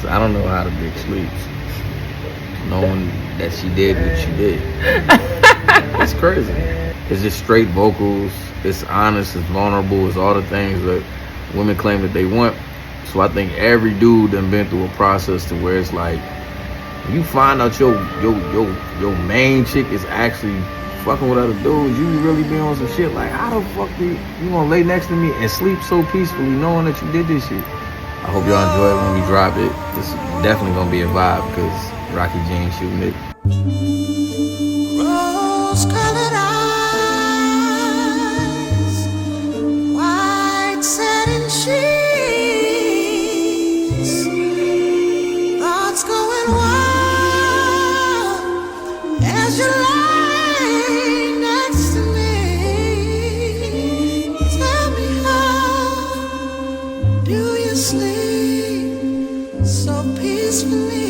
So I don't know how the bitch sleeps, knowing that she did what she did. It's crazy. It's just straight vocals. It's honest. It's vulnerable. It's all the things that women claim that they want. So I think every dude done been through a process to where it's like, when you find out your main chick is actually fucking with other dudes, you really be on some shit like, how the fuck you gonna lay next to me and sleep so peacefully knowing that you did this shit? I hope y'all enjoy it when we drop it. This is definitely gonna be a vibe because Rocky Jean shooting it. Rose-colored eyes, white satin sheets, thoughts going wild as you lie next to me. Tell me, how do you sleep so peacefully?